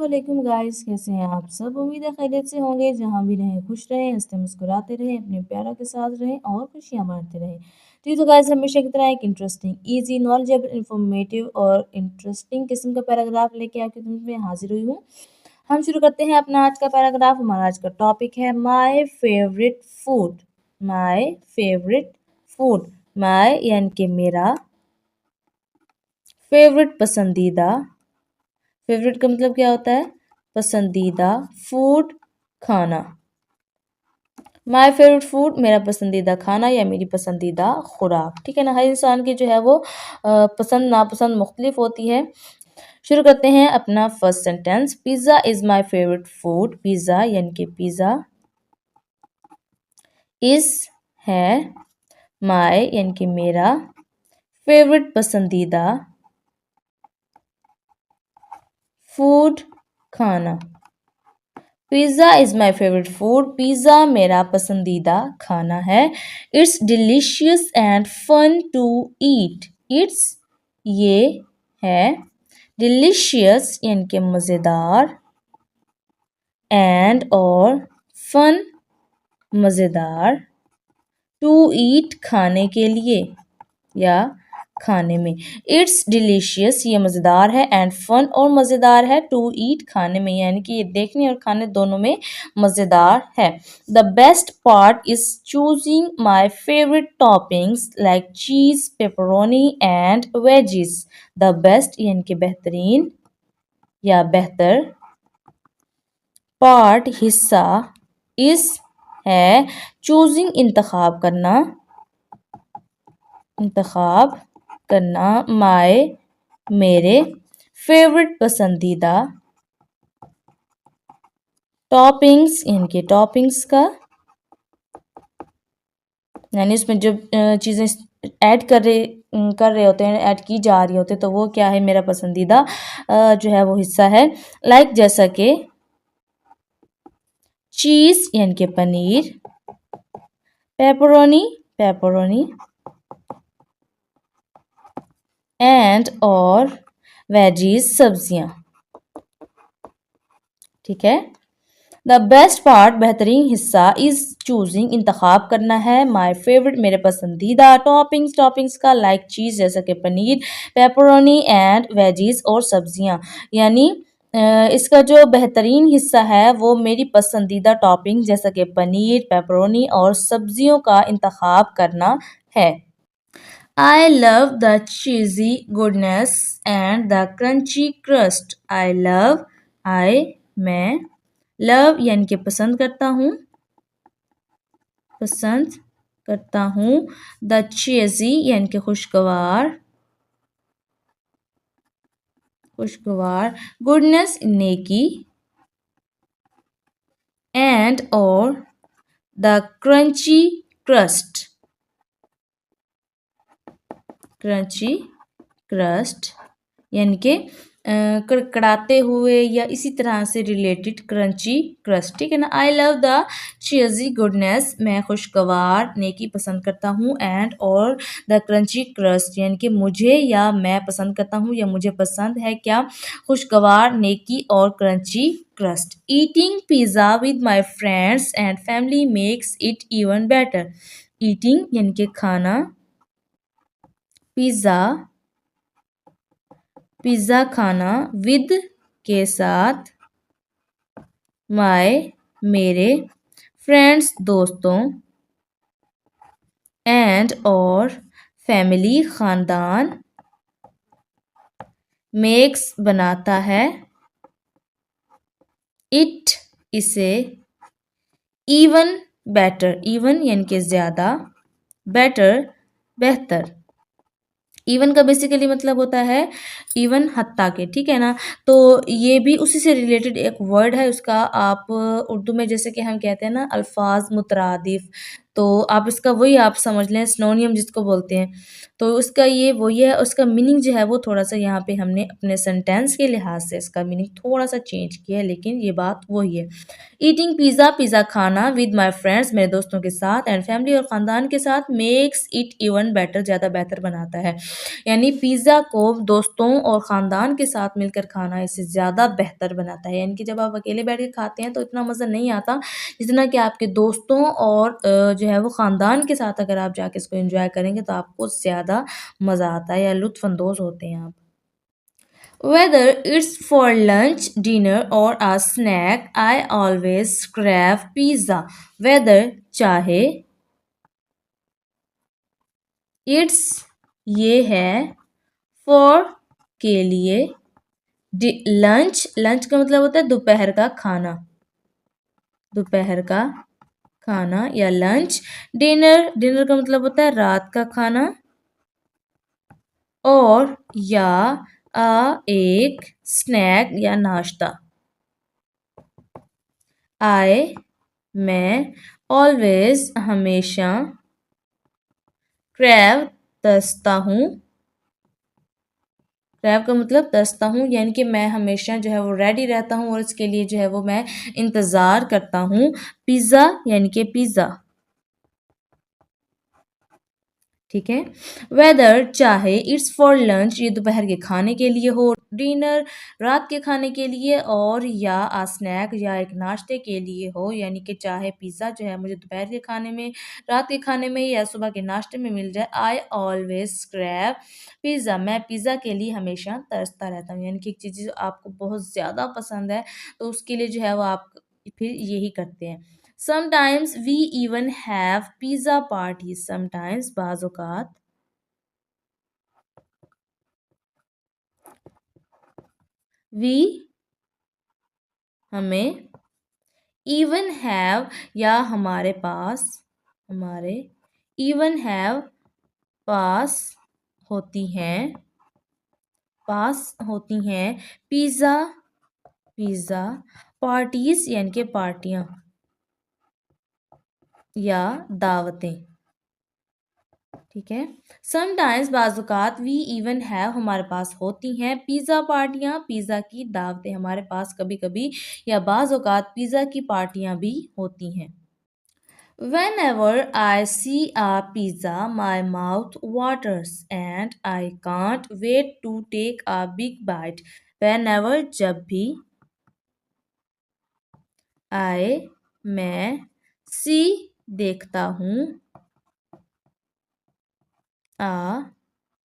वालेकुम गाइस, कैसे हैं आप सब। उम्मीद है खैरियत से होंगे। जहाँ भी रहें खुश रहें, हंसते मुस्कुराते रहें, अपने प्यारों के साथ रहें और खुशियाँ बांटते रहें। तो गाइस, हमेशा की तरह एक इंटरेस्टिंग, इजी, नॉलेजेबल, इंफॉर्मेटिव और इंटरेस्टिंग किस्म का पैराग्राफ लेके आपकी खिदमत में हाजिर हुई हूँ। हम शुरू करते हैं अपना आज का पैराग्राफ। हमारा आज का टॉपिक है my favourite food. My favourite food. My यानी कि मेरा, फेवरेट पसंदीदा। फेवरेट का मतलब क्या होता है? पसंदीदा। फूड, खाना। माय फेवरेट फूड, मेरा पसंदीदा खाना या मेरी पसंदीदा खुराक। ठीक है ना। हर इंसान की जो है वो पसंद नापसंद मुख्तलिफ होती है। शुरू करते हैं अपना first sentence. Pizza is my favourite food. Pizza यानी कि पिज़्ज़ा। इज़ है, माय यानी कि मेरा, फेवरेट पसंदीदा, फूड खाना। Pizza is my favourite food. Pizza मेरा पसंदीदा खाना है। It's delicious and fun to eat. It's ये है, डिलीशियस यानी कि मज़ेदार, एंड और फन मज़ेदार, टू ईट खाने के लिए या खाने में। इट्स डिलीशियस ये मज़ेदार है, एंड फन और मज़ेदार है, टू ईट खाने में यानी कि ये देखने और खाने दोनों में मज़ेदार है। The best part is choosing my favourite toppings like cheese, pepperoni and veggies. The best यानी कि बेहतरीन या बेहतर, पार्ट हिस्सा, इस है, चूजिंग इंतखाब करना, इंतखाब करना, माय मेरे, फेवरेट पसंदीदा, टॉपिंग्स यानी कि टॉपिंग्स का, यानी इसमें जो चीज़ें ऐड कर रहे होते हैं, ऐड की जा रही होती है, तो वो क्या है, मेरा पसंदीदा जो है वो हिस्सा है। लाइक जैसा कि चीज़ यानी कि पनीर, पेपरोनी पेपरोनी, एंड और वेजीज सब्जियां। ठीक है। द बेस्ट पार्ट बेहतरीन हिस्सा, इज चूजिंग इंतखाब करना है, माई फेवरेट मेरे पसंदीदा, टॉपिंग्स टॉपिंग्स का, लाइक चीज़ जैसा कि पनीर, पेपरोनी एंड वेजीज और सब्जियां। यानी इसका जो बेहतरीन हिस्सा है वो मेरी पसंदीदा टॉपिंग जैसा कि पनीर, पेपरोनी और सब्जियों का इंतखाब करना है। I love the cheesy goodness and the crunchy crust. I love, मैं, love यानी कि पसंद करता हूँ, पसंद करता हूँ, the cheesy यानी कि खुशगवार, खुशगवार, goodness नेकी, and और the crunchy crust, crunchy crust यानी कि कड़कड़ाते हुए या इसी तरह से रिलेटेड क्रंची क्रस्ट। ठीक है ना। I love the cheesy goodness, मैं खुशगवार नेकी पसंद करता हूँ, एंड और द क्रंची क्रस्ट यानी कि मुझे या मैं पसंद करता हूँ या मुझे पसंद है क्या, खुशगवार नेकी और crunchy crust. Eating pizza with my friends and family makes it even better. Eating यानी कि खाना, पिज़्ज़ा पिज़्ज़ा खाना, विद के साथ, माय मेरे, फ्रेंड्स दोस्तों, एंड और फैमिली खानदान, मेक्स बनाता है, इट इसे, इवन बेटर, इवन यानी कि ज़्यादा, बेटर बेहतर। इवन का बेसिकली मतलब होता है इवन हत्ता के। ठीक है ना। तो ये भी उसी से रिलेटेड एक वर्ड है उसका, आप उर्दू में जैसे कि हम कहते हैं ना अल्फाज मुतरादिफ, तो आप इसका वही आप समझ लें सिनोनिम जिसको बोलते हैं। तो उसका ये वही है, उसका मीनिंग जो है वो थोड़ा-सा यहाँ पे हमने अपने सेंटेंस के लिहाज से इसका मीनिंग थोड़ा-सा चेंज किया है, लेकिन ये बात वही है। ईटिंग पिज़्ज़ा, पिज़्ज़ा खाना विद माय फ्रेंड्स मेरे दोस्तों के साथ एंड फैमिली और ख़ानदान के साथ मेक्स इट इवन बेटर ज़्यादा बेहतर बनाता है। यानी पिज़्ज़ा को दोस्तों और ख़ानदान के साथ मिलकर खाना इसे ज़्यादा बेहतर बनाता है। यानी कि जब आप अकेले बैठ के खाते हैं तो इतना मज़ा नहीं आता, जितना कि आपके दोस्तों और जो है वो ख़ानदान के साथ अगर आप जाके इसको एन्जॉय करेंगे तो आपको ज़्यादा मज़ा आता है या लुत्फ़-अंदोज़ होते हैं आप। Whether it's for lunch, dinner, or a snack, I always crave pizza. Whether चाहे it's ये है for के लिए लंच लंच का मतलब होता है दोपहर का खाना दोपहर का खाना या लंच डिनर डिनर का मतलब होता है रात का खाना और या एक स्नैक या नाश्ता आई मैं ऑलवेज हमेशा क्रैव तरसता हूँ क्रैव का मतलब तरसता हूँ यानी कि मैं हमेशा जो है वो रेडी रहता हूँ और इसके लिए जो है वो मैं इंतज़ार करता हूँ पिज़्ज़ा यानी कि पिज़्ज़ा ठीक है वेदर चाहे इट्स फॉर लंच ये दोपहर के खाने के लिए हो डिनर रात के खाने के लिए और या स्नैक या एक नाश्ते के लिए हो यानी कि चाहे पिज़्ज़ा जो है मुझे दोपहर के खाने में रात के खाने में या सुबह के नाश्ते में मिल जाए आई ऑलवेज क्रैव पिज़्ज़ा मैं पिज़्ज़ा के लिए हमेशा तरसता रहता हूँ यानी कि एक चीज़ जो आपको बहुत ज़्यादा पसंद है तो उसके लिए जो है वो आप फिर यही करते हैं Sometimes we even have pizza parties. Sometimes बाज़ औक़ात we हमें even have या हमारे even have पास होती हैं पिज़्ज़ा पिज़्ज़ा पार्टीज यानी कि पार्टियाँ या दावतें ठीक है समटाइम्स बाज़ात वी इवन हैव हमारे पास होती हैं पिज़्ज़ा पार्टियाँ पिज़्ज़ा की दावतें हमारे पास कभी कभी या बाज़ औक़ात पिज़्ज़ा की पार्टियाँ भी होती हैं Whenever I see a pizza, my mouth waters and I can't wait to take a big bite. Whenever जब भी I मैं see देखता हूँ आ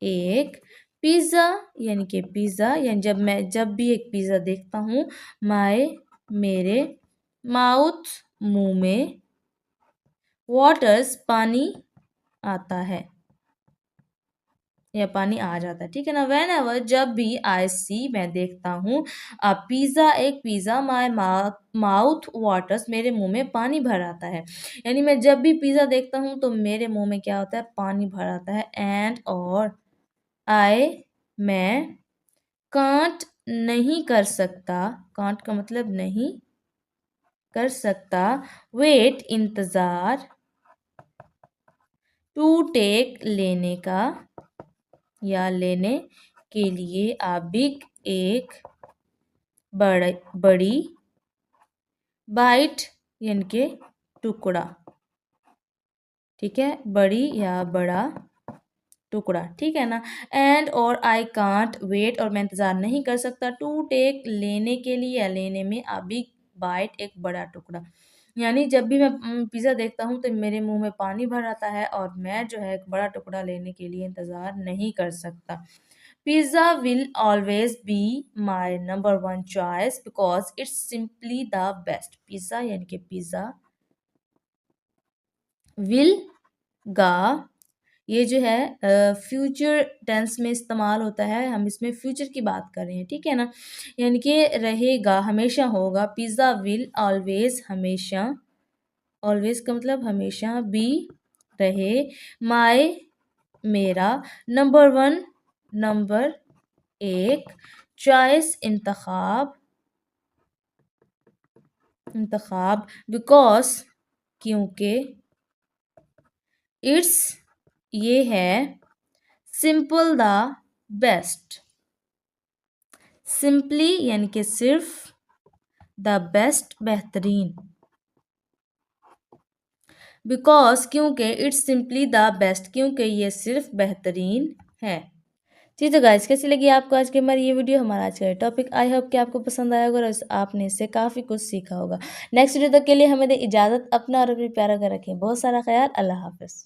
एक पिज़्ज़ा यानी जब भी एक पिज़्ज़ा देखता हूँ माय मेरे माउथ मुंह में वाटर्स पानी आता है या पानी आ जाता है ठीक है ना वेन एवर जब भी आई सी मैं देखता हूँ पिज़्ज़ा एक पिज़्ज़ा माय माउथ वाटर्स मेरे मुंह में पानी भर आता है यानी मैं जब भी पिज़्ज़ा देखता हूँ तो मेरे मुंह में क्या होता है पानी भर आता है एंड और आई मैं कांट नहीं कर सकता कांट का मतलब नहीं कर सकता वेट इंतज़ार टू टेक लेने का या लेने के लिए बिग एक बड़ी बाइट यानी कि टुकड़ा ठीक है बड़ी या बड़ा टुकड़ा ठीक है ना एंड और आई कांट वेट और मैं इंतज़ार नहीं कर सकता टू टेक लेने के लिए या लेने में बिग बाइट एक बड़ा टुकड़ा यानी जब भी मैं पिज़्ज़ा देखता हूँ तो मेरे मुंह में पानी भर आता है और मैं जो है एक बड़ा टुकड़ा लेने के लिए इंतज़ार नहीं कर सकता pizza will always be my number one choice because it's simply the best pizza यानी कि पिज़्ज़ा विल गा ये जो है फ्यूचर टेंस में इस्तेमाल होता है हम इसमें फ्यूचर की बात कर रहे हैं ठीक है ना यानी कि रहेगा हमेशा होगा पिज़्ज़ा विल ऑलवेज हमेशा ऑलवेज का मतलब हमेशा बी रहे माय मेरा नंबर वन नंबर एक चॉइस इंतखाब बिकॉज क्योंकि इट्स ये है सिंपल द बेस्ट। सिंपली यानी कि सिर्फ, द बेस्ट बेहतरीन, बिकॉज क्योंकि इट्स सिंपली द बेस्ट क्योंकि ये सिर्फ बेहतरीन है। जी तो गाइस, कैसी लगी आपको आज की हमारी ये वीडियो, हमारा आज का टॉपिक। आई होप कि आपको पसंद आया होगा और आपने इससे काफ़ी कुछ सीखा होगा। नेक्स्ट वीडियो तक के लिए हमें दे इजाज़त। अपना और अपने प्यारा का रखें बहुत सारा ख्याल। अल्लाह हाफिज़।